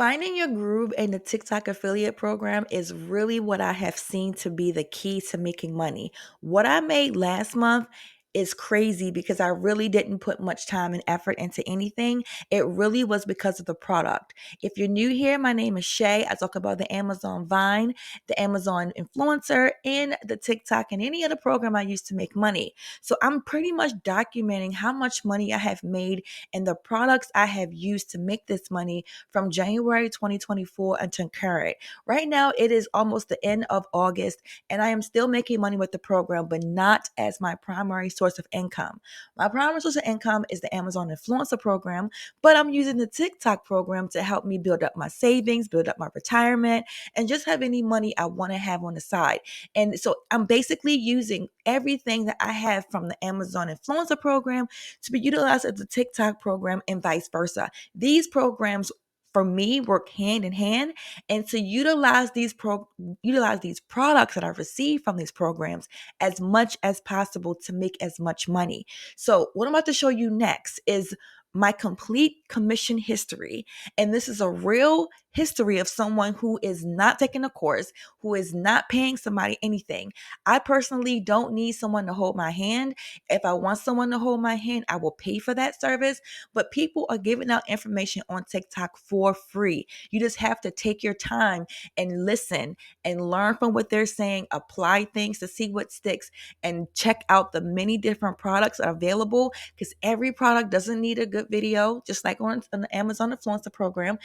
Finding your groove in the TikTok affiliate program is really what I have seen to be the key to making money. What I made last month is crazy because I really didn't put much time and effort into anything. It really was because of the product. If you're new here, my name is Shay. I talk about the Amazon Vine, the Amazon influencer, and the TikTok and any other program I use to make money. So I'm pretty much documenting how much money I have made and the products I have used to make this money from January 2024 until current. Right now, it is almost the end of August, and I am still making money with the program, but not as my primary source of income. My primary source of income is the Amazon Influencer program, but I'm using the TikTok program to help me build up my savings, build up my retirement, and just have any money I want to have on the side. And so I'm basically using everything that I have from the Amazon Influencer program to be utilized at the TikTok program and vice versa. These programs for me work hand in hand, and to utilize these products that I receive from these programs as much as possible to make as much money. So what I'm about to show you next is my complete commission history, and this is a real history of someone who is not taking a course, who is not paying somebody anything. I personally don't need someone to hold my hand. If I want someone to hold my hand, I will pay for that service, but people are giving out information on TikTok for free. You just have to take your time and listen and learn from what they're saying, apply things to see what sticks, and check out the many different products that are available, because every product doesn't need a good video, just like on the Amazon Influencer program.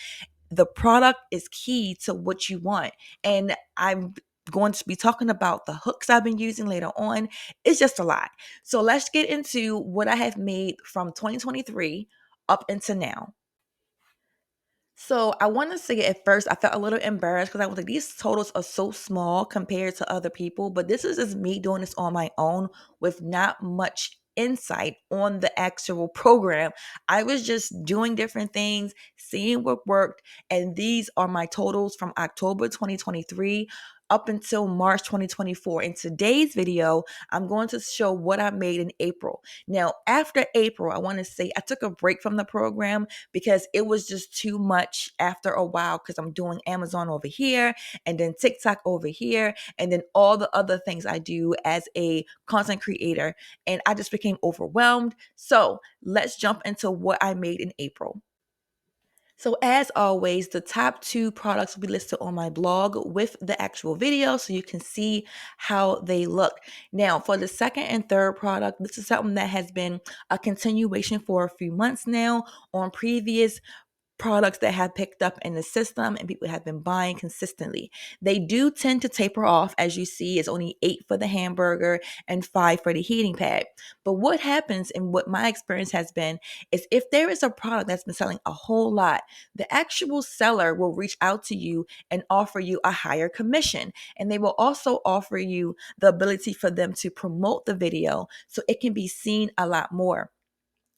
The product is key to what you want. And I'm going to be talking about the hooks I've been using later on. It's just a lot. So let's get into what I have made from 2023 up until now. So I want to say at first I felt a little embarrassed because I was like, these totals are so small compared to other people, but this is just me doing this on my own with not much insight on the actual program. I was just doing different things, seeing what worked, and these are my totals from October 2023 up until March 2024. In today's video, I'm going to show what I made in April. Now, after April, I want to say I took a break from the program because it was just too much after a while, because I'm doing Amazon over here and then TikTok over here and then all the other things I do as a content creator. And I just became overwhelmed. So let's jump into what I made in April. So as always, the top two products will be listed on my blog with the actual video so you can see how they look. Now, for the second and third product, this is something that has been a continuation for a few months now on previous products that have picked up in the system and people have been buying consistently. They do tend to taper off. As you see, it's only 8 for the hamburger and 5 for the heating pad. But what happens, and what my experience has been, is if there is a product that's been selling a whole lot, the actual seller will reach out to you and offer you a higher commission. And they will also offer you the ability for them to promote the video so it can be seen a lot more.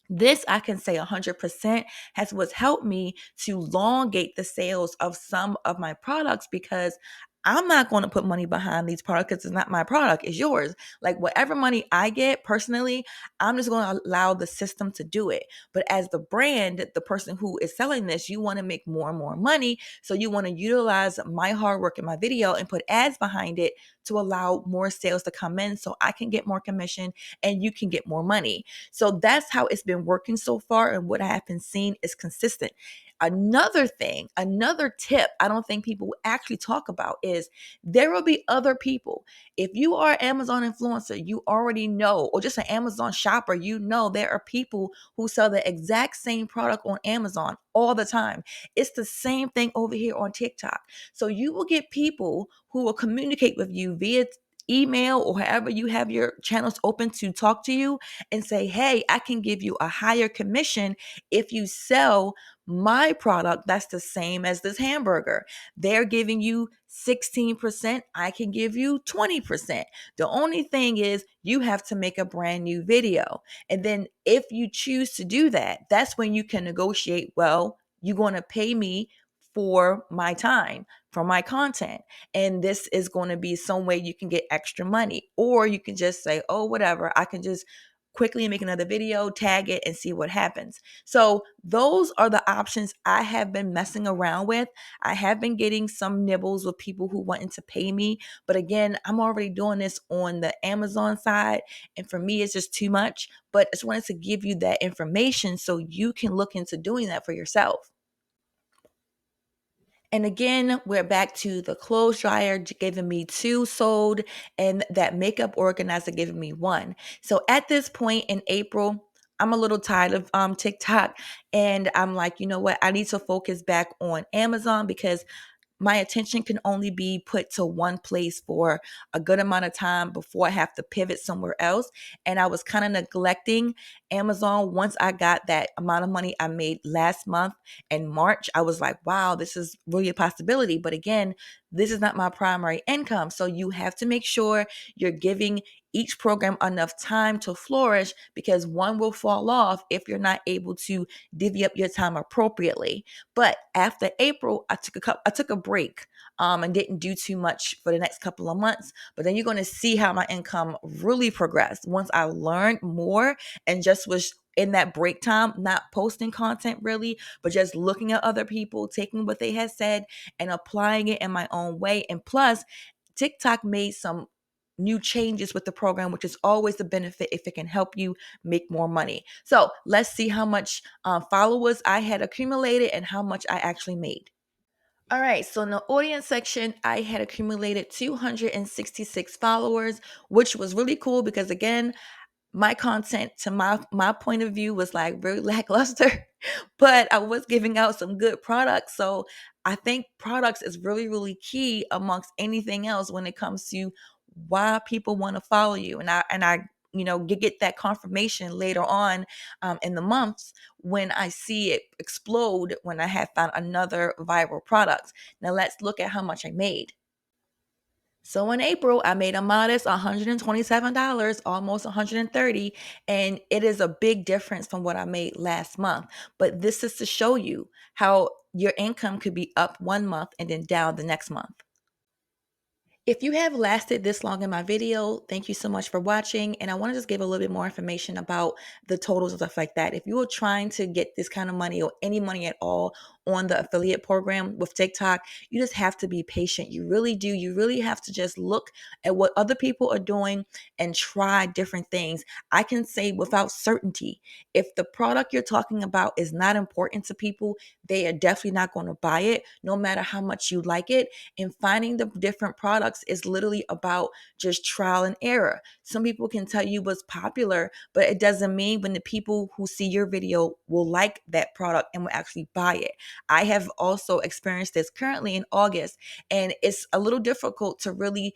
This, I can say 100%, has what's helped me to elongate the sales of some of my products, because I'm not going to put money behind these products because it's not my product, it's yours. Like whatever money I get personally, I'm just going to allow the system to do it. But as the brand, the person who is selling this, you want to make more and more money. So you want to utilize my hard work in my video and put ads behind it to allow more sales to come in so I can get more commission and you can get more money. So that's how it's been working so far. And what I have been seeing is consistent. Another thing, another tip I don't think people actually talk about is there will be other people. If you are an Amazon influencer, you already know, or just an Amazon shopper, you know there are people who sell the exact same product on Amazon all the time. It's the same thing over here on TikTok. So you will get people who will communicate with you via email or however you have your channels open to talk to you and say, hey, I can give you a higher commission if you sell my product that's the same as this hamburger. They're giving you 16%. I can give you 20%. The only thing is you have to make a brand new video. And then if you choose to do that, that's when you can negotiate, well, you're going to pay me for my time, for my content. And this is going to be some way you can get extra money. Or you can just say, oh, whatever, I can just quickly make another video, tag it, and see what happens. So those are the options I have been messing around with. I have been getting some nibbles with people who wanting to pay me, but again, I'm already doing this on the Amazon side, and for me, it's just too much. But I just wanted to give you that information so you can look into doing that for yourself. And again, we're back to the clothes dryer giving me two sold, and that makeup organizer giving me one. So at this point in April, I'm a little tired of TikTok, and I'm like, you know what? I need to focus back on Amazon because my attention can only be put to one place for a good amount of time before I have to pivot somewhere else. And I was kind of neglecting Amazon. Once I got that amount of money I made last month in March, I was like, wow, this is really a possibility. But again, this is not my primary income. So you have to make sure you're giving each program enough time to flourish, because one will fall off if you're not able to divvy up your time appropriately. But after April, I took a break and didn't do too much for the next couple of months. But then you're going to see how my income really progressed once I learned more and just was in that break time, not posting content really, but just looking at other people, taking what they had said and applying it in my own way. And plus, TikTok made some new changes with the program, which is always a benefit if it can help you make more money. So let's see how much followers I had accumulated and how much I actually made. All right, so in the audience section, I had accumulated 266 followers, which was really cool because again, my content to my point of view was like very lackluster, but I was giving out some good products. So I think products is really, really key amongst anything else when it comes to why people want to follow you. And I get that confirmation later on in the months when I see it explode when I have found another viral product. Now let's look at how much I made. So in April, I made a modest $127, almost 130, and it is a big difference from what I made last month. But this is to show you how your income could be up one month and then down the next month. If you have lasted this long in my video, thank you so much for watching. And I want to just give a little bit more information about the totals and stuff like that. If you are trying to get this kind of money or any money at all on the affiliate program with TikTok, you just have to be patient. You really do. You really have to just look at what other people are doing and try different things. I can say without certainty, if the product you're talking about is not important to people, they are definitely not going to buy it, no matter how much you like it. And finding the different products is literally about just trial and error. Some people can tell you what's popular, but it doesn't mean when the people who see your video will like that product and will actually buy it. I have also experienced this currently in August, and it's a little difficult to really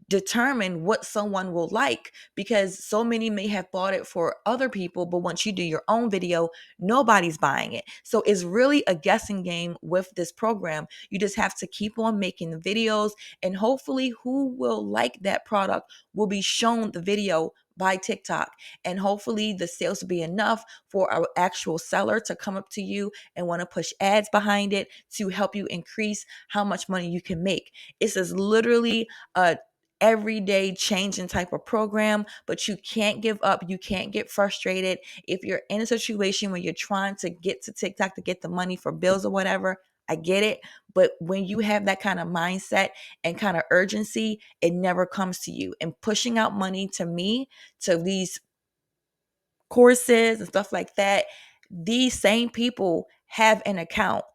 determine what someone will like because so many may have bought it for other people, but once you do your own video, nobody's buying it. So it's really a guessing game with this program. You just have to keep on making the videos, and hopefully who will like that product will be shown the video by TikTok, and hopefully the sales will be enough for our actual seller to come up to you and want to push ads behind it to help you increase how much money you can make. It's just literally a everyday changing type of program, but you can't give up. You can't get frustrated. If you're in a situation where you're trying to get to TikTok to get the money for bills or whatever, I get it. But when you have that kind of mindset and kind of urgency, it never comes to you. And pushing out money to me, to these courses and stuff like that, these same people have an account.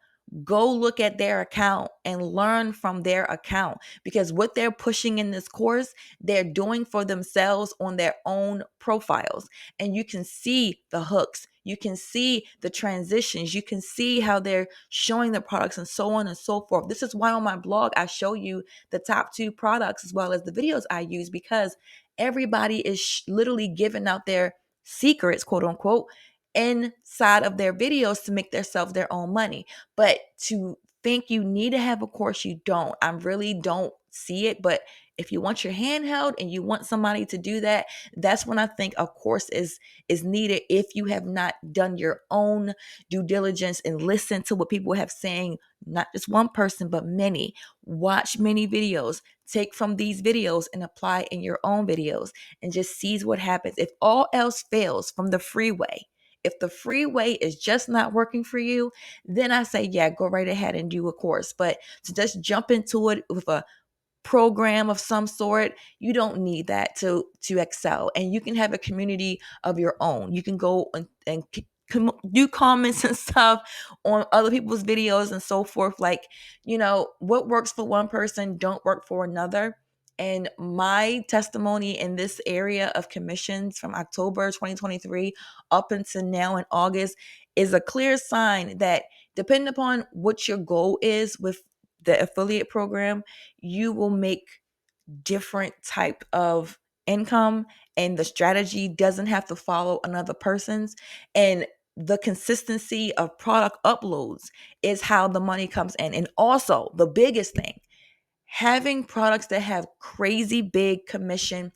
Go look at their account and learn from their account, because what they're pushing in this course, they're doing for themselves on their own profiles. And you can see the hooks, you can see the transitions, you can see how they're showing the products and so on and so forth. This is why on my blog, I show you the top two products as well as the videos I use, because everybody is literally giving out their secrets, quote unquote, inside of their videos to make themselves their own money. But to think you need to have a course, you don't. I really don't see it, but If you want your hand held and you want somebody to do that, that's when I think a course is needed. If you have not done your own due diligence and listen to what people have saying, not just one person, but many, watch many videos, take from these videos and apply in your own videos and just sees what happens. If all else fails from the freeway, if the freeway is just not working for you, then I say, yeah, go right ahead and do a course. But to just jump into it with a program of some sort, you don't need that to excel. And you can have a community of your own. You can go and do comments and stuff on other people's videos and so forth. Like, what works for one person don't work for another. And my testimony in this area of commissions from October 2023 up until now in August is a clear sign that depending upon what your goal is with the affiliate program, you will make different type of income, and the strategy doesn't have to follow another person's. And the consistency of product uploads is how the money comes in. And also the biggest thing, having products that have crazy big commission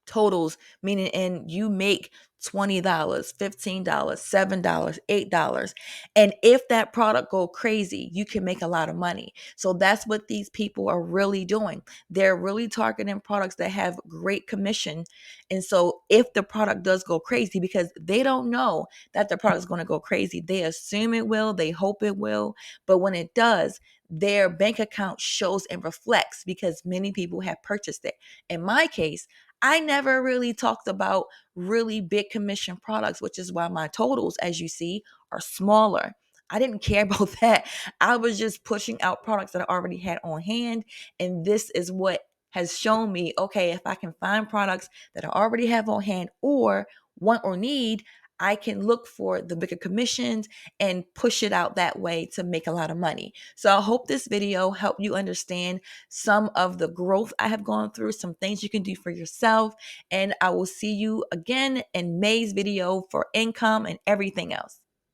totals, meaning and you make $20, $15, $7, $8. And if that product go crazy, you can make a lot of money. So that's what these people are really doing. They're really targeting products that have great commission. And so if the product does go crazy, because they don't know that the product is going to go crazy, they assume it will, they hope it will. But when it does, their bank account shows and reflects because many people have purchased it. In my case, I never really talked about really big commission products, which is why my totals, as you see, are smaller. I didn't care about that. I was just pushing out products that I already had on hand. And this is what has shown me, okay, if I can find products that I already have on hand or want or need, I can look for the bigger commissions and push it out that way to make a lot of money. So I hope this video helped you understand some of the growth I have gone through, some things you can do for yourself. And I will see you again in May's video for income and everything else.